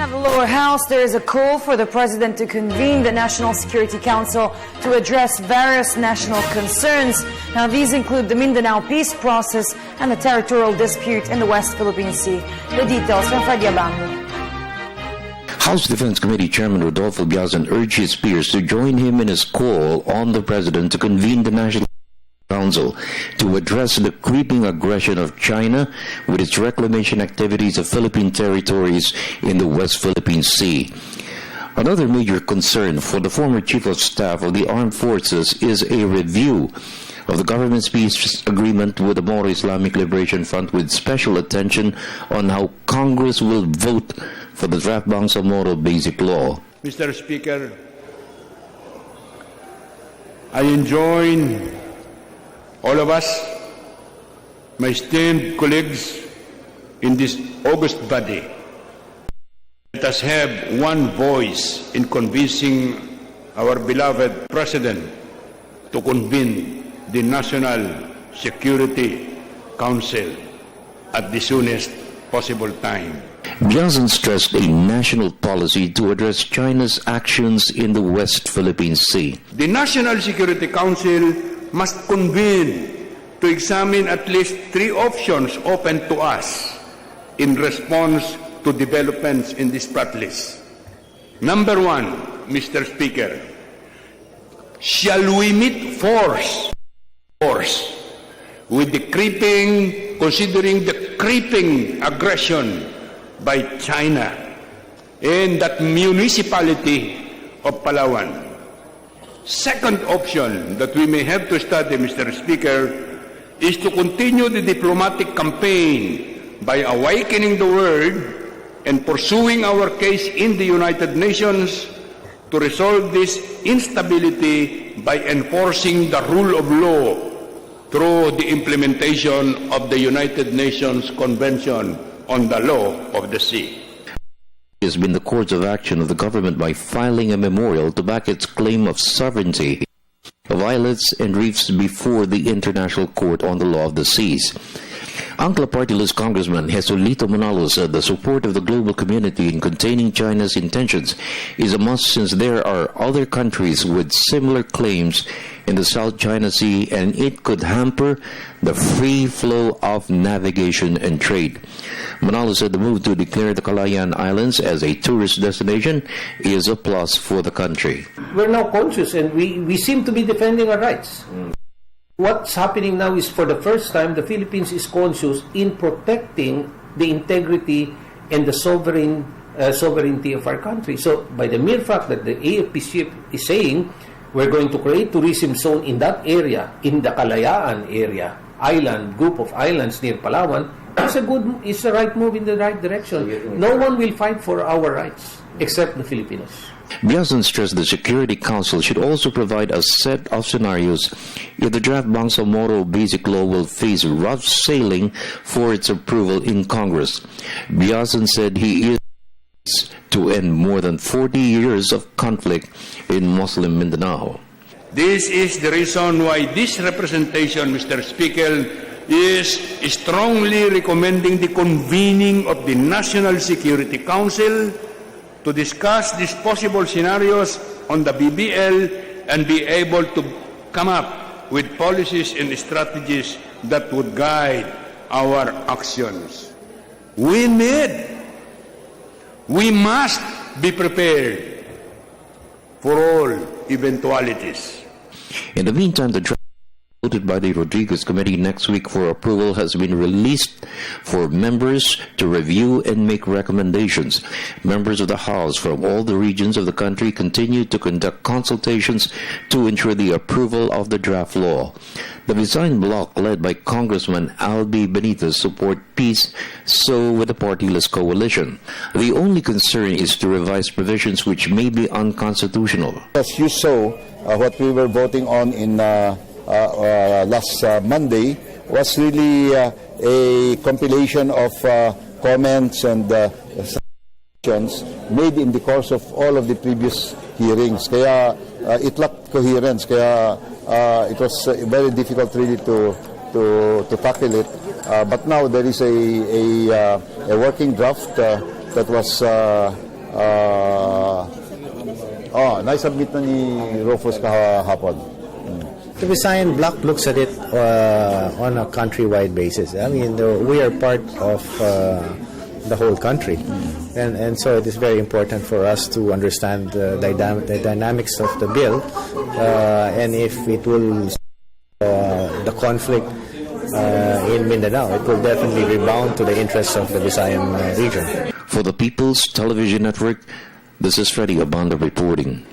At the lower house, there is a call for the president to convene the National Security Council to address various national concerns. Now, these include the Mindanao peace process and the territorial dispute in the West Philippine Sea. The details from Freddie Abando. House Defense Committee Chairman Rodolfo Biazon urged his peers to join him in his call on the president to convene the National Council to address the creeping aggression of China with its reclamation activities of Philippine territories in the West Philippine Sea. Another major concern for the former Chief of Staff of the Armed Forces is a review of the government's peace agreement with the Moro Islamic Liberation Front, with special attention on how Congress will vote for the draft Bangsamoro Basic Law. Mr. Speaker, I enjoin all of us, my esteemed colleagues in this august body, let us have one voice in convincing our beloved President to convene the National Security Council at the soonest possible time. Biazon stressed a national policy to address China's actions in the West Philippine Sea. The National Security Council must convene to examine at least 3 options open to us in response to developments in this list. Number 1, Mr. Speaker, shall we meet force with the considering the creeping aggression by China in that municipality of Palawan? Second option that we may have to study, Mr. Speaker, is to continue the diplomatic campaign by awakening the world and pursuing our case in the United Nations to resolve this instability by enforcing the rule of law through the implementation of the United Nations Convention on the Law of the Sea. Has been the course of action of the government by filing a memorial to back its claim of sovereignty of islets and reefs before the International Court on the Law of the Seas. Angkla Party-list Congressman Jesulito Manalo said the support of the global community in containing China's intentions is a must, since there are other countries with similar claims in the South China Sea, and it could hamper the free flow of navigation and trade. Manalo said the move to declare the Calayan Islands as a tourist destination is a plus for the country. We're now conscious, and we seem to be defending our rights. What's happening now is, for the first time, the Philippines is conscious in protecting the integrity and the sovereignty of our country. So, by the mere fact that the AFP is saying we're going to create tourism zone in that area, in the Kalayaan area, group of islands near Palawan, it's the right move in the right direction. No one will fight for our rights except the Filipinos. Biazon stressed the Security Council should also provide a set of scenarios if the draft Bangsamoro Basic Law will face rough sailing for its approval in Congress. Biazon said he is to end more than 40 years of conflict in Muslim Mindanao. This is the reason why this representation, Mr. Speaker, is strongly recommending the convening of the National Security Council to discuss these possible scenarios on the BBL and be able to come up with policies and strategies that would guide our actions. We must be prepared for all eventualities. In the meantime, the draft voted by the Rodriguez Committee next week for approval has been released for members to review and make recommendations. Members of the House from all the regions of the country continue to conduct consultations to ensure the approval of the draft law. The design bloc, led by Congressman Albi Benitez, support peace, so with the partyless coalition. The only concern is to revise provisions which may be unconstitutional. As you saw, what we were voting on in last Monday was really a compilation of comments and suggestions made in the course of all of the previous hearings. Kaya it lacked coherence. Kaya it was very difficult really to tackle it. But now there is a working draft that was naisubmit na ni Rufus kahapon. The Visayan Bloc looks at it on a countrywide basis. I mean, we are part of the whole country, and so it is very important for us to understand the dynamics of the bill, and if it will the conflict in Mindanao, it will definitely rebound to the interests of the Visayan region. For the People's Television Network, this is Freddie Abando reporting.